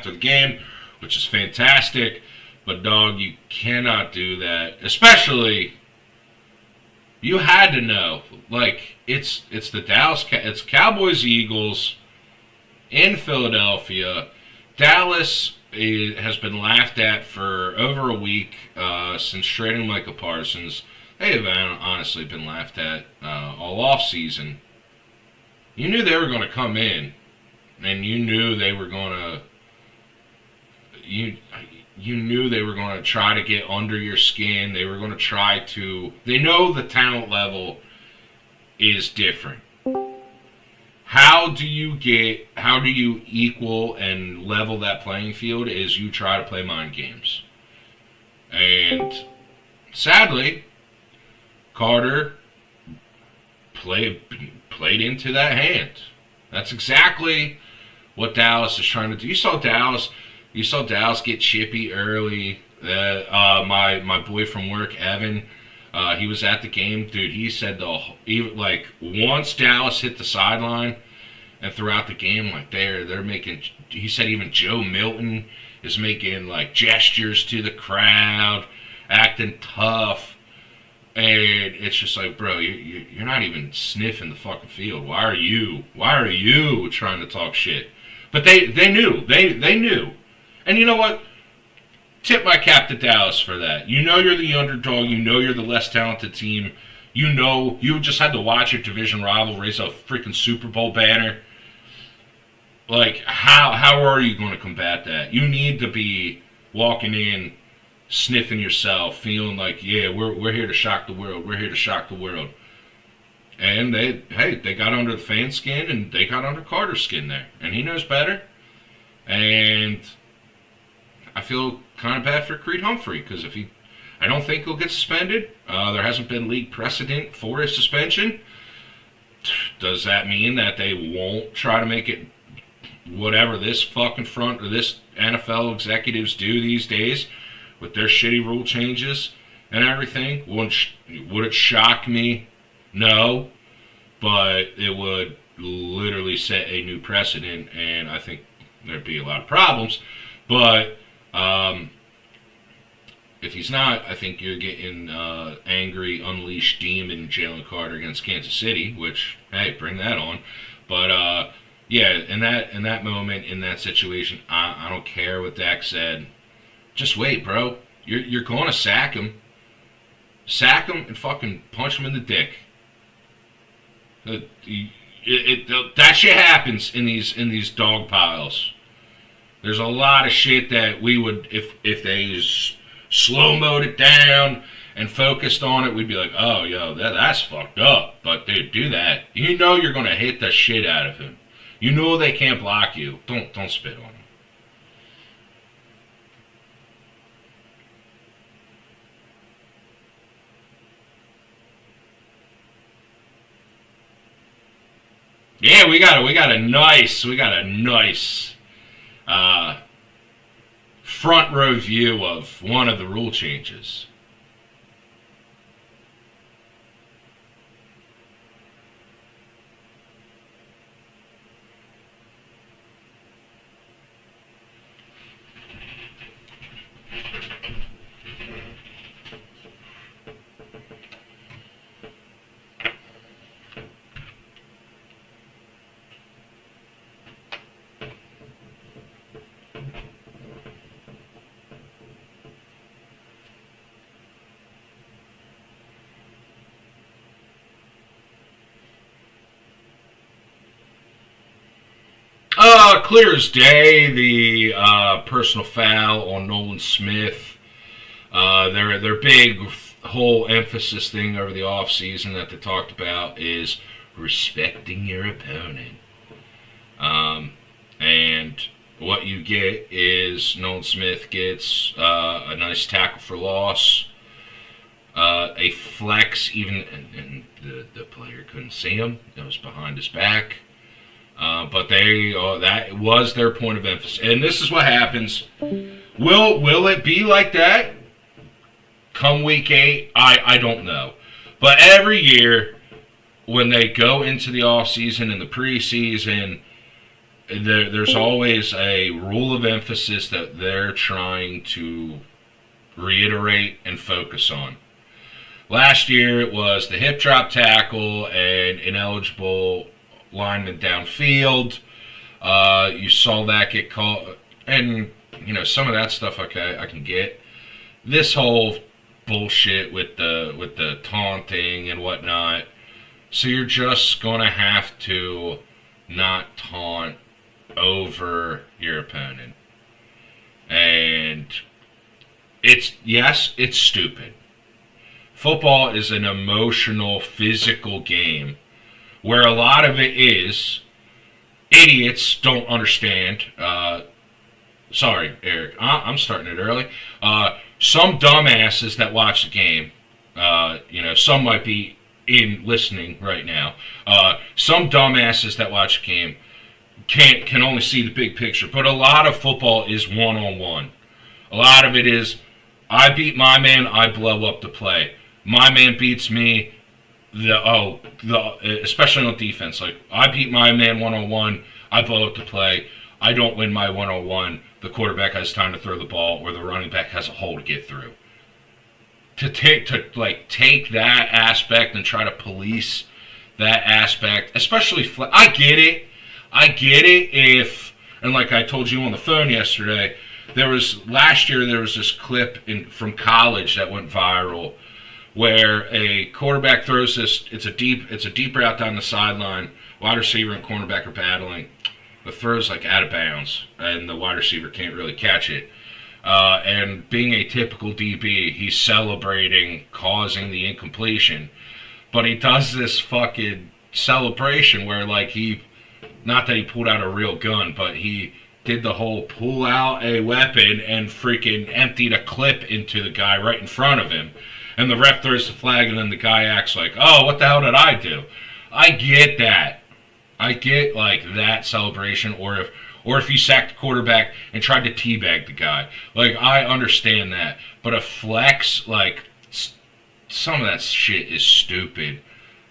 after the game, which is fantastic. But dog, you cannot do that. Especially, you had to know. Like, it's the it's Cowboys Eagles in Philadelphia. Dallas has been laughed at for over a week since trading Michael Parsons. They have honestly been laughed at all off season. You knew they were going to come in, and you knew they were going to. You knew they were going to try to get under your skin. They were going to try to. They know the talent level is different. How do you equal and level that playing field is you try to play mind games. And sadly, Carter played into that hand. That's exactly what Dallas is trying to do. You saw Dallas get chippy early. My boy from work, Evan, he was at the game, dude. He said once Dallas hit the sideline and throughout the game, like they're making. He said even Joe Milton is making like gestures to the crowd, acting tough, and it's just like, bro, you're not even sniffing the fucking field. Why are you trying to talk shit? But they knew they knew, and you know what? Tip my cap to Dallas for that. You know you're the underdog. You know you're the less talented team. You know you just had to watch your division rival raise a freaking Super Bowl banner. Like, how are you going to combat that? You need to be walking in, sniffing yourself, feeling like, yeah, we're here to shock the world. We're here to shock the world. And they got under the fan skin, and they got under Carter's skin there. And he knows better. And I feel kind of bad for Creed Humphrey, because I don't think he'll get suspended. There hasn't been league precedent for his suspension. Does that mean that they won't try to make it whatever this fucking front or this NFL executives do these days with their shitty rule changes and everything? Would it shock me? No, but it would literally set a new precedent, and I think there'd be a lot of problems. But if he's not, I think you're getting angry, unleashed demon Jalen Carter against Kansas City, which, hey, bring that on. But yeah, in that moment, in that situation, I don't care what Dak said. Just wait, bro. You're going to sack him. Sack him and fucking punch him in the dick. That shit happens in these dog piles. There's a lot of shit that we would, if they slow-moed it down and focused on it, we'd be like, oh, yo, that's fucked up. But dude, do that. You know you're going to hit the shit out of him. You know they can't block you. Don't spit on him. Yeah, we got a nice front row view of one of the rule changes. Clear as day, the personal foul on Nolan Smith. Their big whole emphasis thing over the offseason that they talked about is respecting your opponent. And what you get is Nolan Smith gets a nice tackle for loss, a flex, even, and the player couldn't see him. It was behind his back. But that was their point of emphasis. And this is what happens. Will it be like that come week 8? I don't know. But every year when they go into the offseason and the preseason, there's always a rule of emphasis that they're trying to reiterate and focus on. Last year it was the hip drop tackle and ineligible lineman downfield. You saw that get called, and some of that stuff. Okay, I can get this whole bullshit with the taunting and whatnot. So you're just gonna have to not taunt over your opponent, and it's stupid. Football is an emotional, physical game where a lot of it is idiots don't understand. Sorry, Eric, I'm starting it early. Some dumbasses that watch the game, some might be in listening right now. Some dumbasses that watch the game can only see the big picture, but a lot of football is one-on-one. A lot of it is, I beat my man, I blow up the play. My man beats me, especially on defense. Like, I beat my man one-on-one, I blow up the play. I don't win my one-on-one. The quarterback has time to throw the ball, or the running back has a hole to get through. To take that aspect and try to police that aspect, especially I get it if, and like I told you on the phone yesterday, last year there was this clip from college that went viral where a quarterback throws this. It's a deep route down the sideline. Wide receiver and cornerback are battling. The throw's like out of bounds, and the wide receiver can't really catch it. And being a typical DB, he's celebrating, causing the incompletion. But he does this fucking celebration where, like, not that he pulled out a real gun, but he did the whole pull out a weapon and freaking emptied a clip into the guy right in front of him. And the ref throws the flag, and then the guy acts like, oh, what the hell did I do? I get that. I get, like, that celebration, or if you sacked the quarterback and tried to teabag the guy. Like, I understand that. But a flex, like, some of that shit is stupid.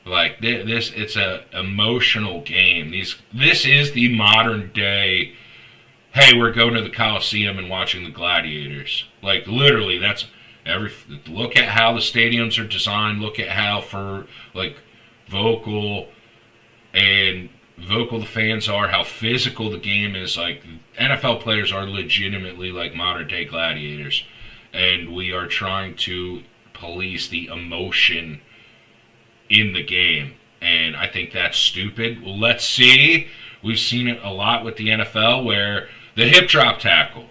Like, it's a emotional game. This is the modern day, hey, we're going to the Coliseum and watching the gladiators. Like, literally, look at how the stadiums are designed. Look at how, vocal the fans are, how physical the game is. Like, NFL players are legitimately like modern day gladiators, and we are trying to police the emotion in the game, and I think that's stupid. Well, let's see. We've seen it a lot with the NFL where the hip drop tackle,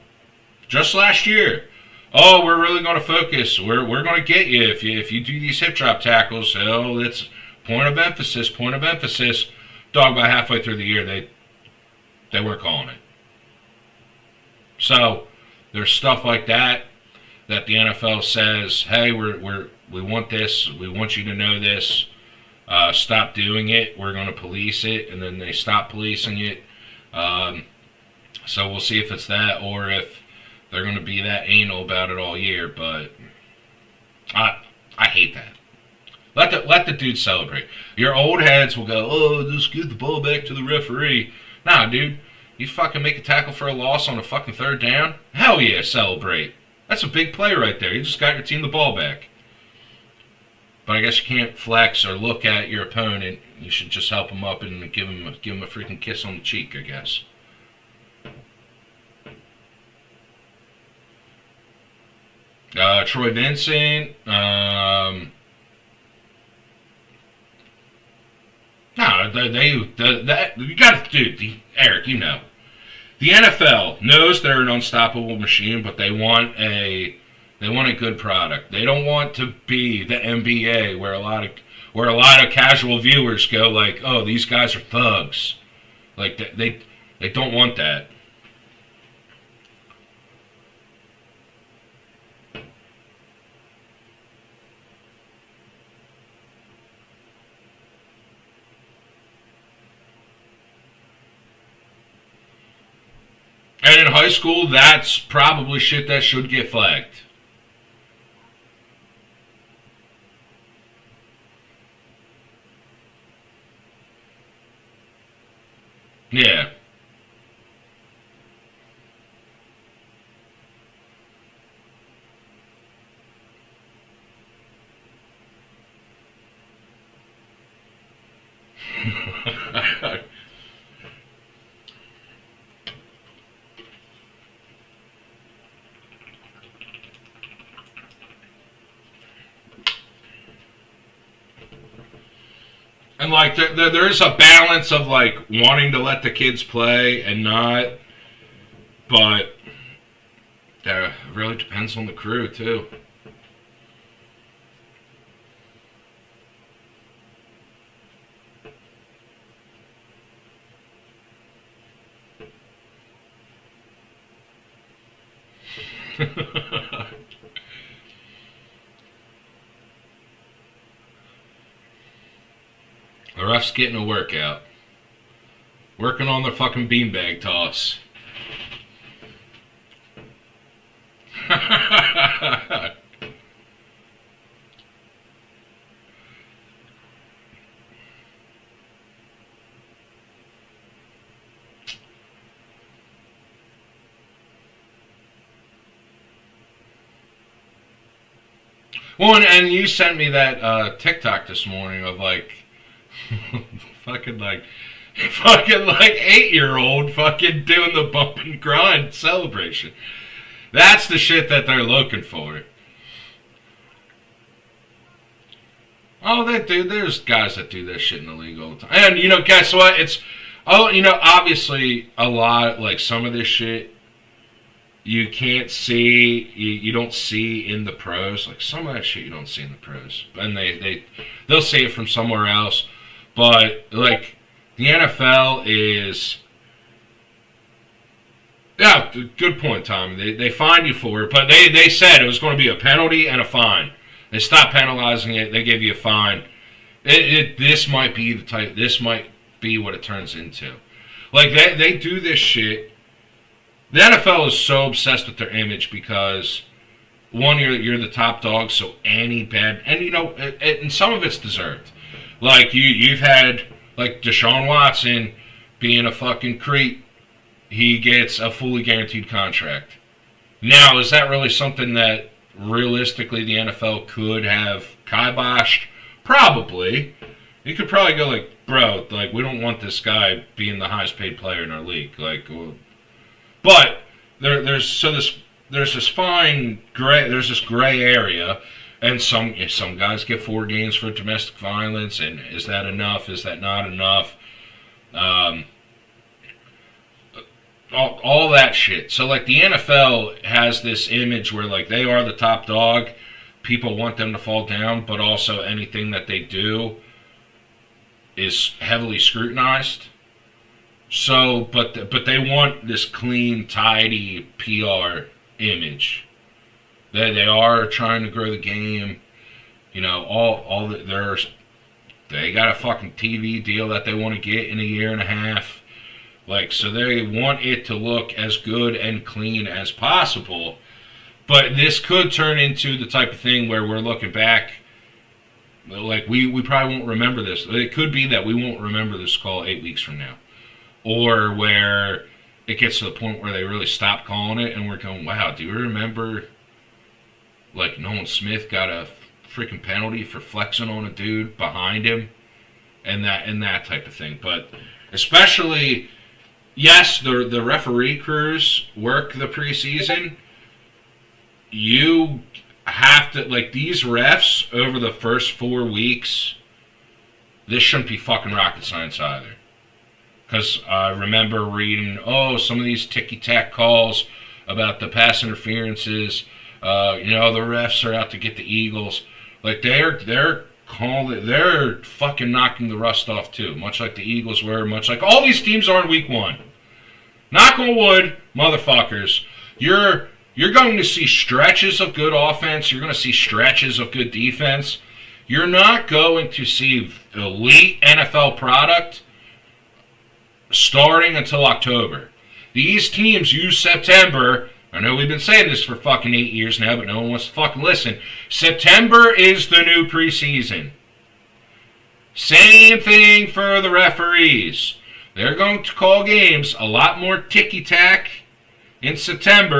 just last year, oh, we're really going to focus. We're going to get you if you do these hip drop tackles. Oh, it's point of emphasis. Dog, by halfway through the year, they weren't calling it. So there's stuff like that the NFL says, hey, we want this. We want you to know this. Stop doing it. We're going to police it, and then they stop policing it. So we'll see if it's that, or if they're going to be that anal about it all year. But I hate that. Let the dude celebrate. Your old heads will go, oh, just give the ball back to the referee. Nah, dude. You fucking make a tackle for a loss on a fucking third down? Hell yeah, celebrate. That's a big play right there. You just got your team the ball back. But I guess you can't flex or look at your opponent. You should just help him up and give him a freaking kiss on the cheek, I guess. Troy Vincent, no, you got to do, Eric, the NFL knows they're an unstoppable machine, but they want a good product. They don't want to be the NBA where a lot of casual viewers go like, oh, these guys are thugs. Like they don't want that. And in high school, that's probably shit that should get flagged. Yeah. And like there's a balance of like wanting to let the kids play and not, but that really depends on the crew too. The refs getting a workout. Working on their fucking beanbag toss. Well, and you sent me that TikTok this morning of like fucking like 8-year-old fucking doing the bump and grind celebration. That's the shit that they're looking for. Oh, they do. There's guys that do this shit in the league all the time. And guess what? It's obviously a lot like some of this shit you can't see, you don't see in the pros. Like some of that shit you don't see in the pros, and they'll see it from somewhere else. But like the NFL is, yeah, good point, Tom. They fined you for it, but they said it was going to be a penalty and a fine. They stopped penalizing it. They gave you a fine. This might be the type. This might be what it turns into. Like they do this shit. The NFL is so obsessed with their image because one, you're the top dog, so any bad, and and some of it's deserved. Like you've had like Deshaun Watson being a fucking creep, he gets a fully guaranteed contract. Now, is that really something that realistically the NFL could have kiboshed? Probably. You could probably go like, bro, like we don't want this guy being the highest paid player in our league, like. But there's this fine gray. There's this gray area, and some guys get 4 games for domestic violence. And is that enough? Is that not enough? All that shit. So like the NFL has this image where like they are the top dog. People want them to fall down, but also anything that they do is heavily scrutinized. So, but they want this clean, tidy PR image. They are trying to grow the game. They got a fucking TV deal that they want to get in a year and a half. Like, so they want it to look as good and clean as possible. But this could turn into the type of thing where we're looking back. Like, we probably won't remember this. It could be that we won't remember this call 8 weeks from now. Or where it gets to the point where they really stop calling it and we're going, wow, do you remember like Nolan Smith got a freaking penalty for flexing on a dude behind him and that type of thing. But especially, yes, the referee crews work the preseason. You have to, like, these refs over the first 4 weeks, this shouldn't be fucking rocket science either. Because I remember reading, some of these ticky-tack calls about the pass interferences. The refs are out to get the Eagles. Like, they're fucking knocking the rust off, too. Much like the Eagles were, much like all these teams are in week 1. Knock on wood, motherfuckers. You're going to see stretches of good offense. You're going to see stretches of good defense. You're not going to see elite NFL product starting until October. These teams use September. I know we've been saying this for fucking 8 years now, but no one wants to fucking listen. September is the new preseason. Same thing for the referees. They're going to call games a lot more ticky-tack in September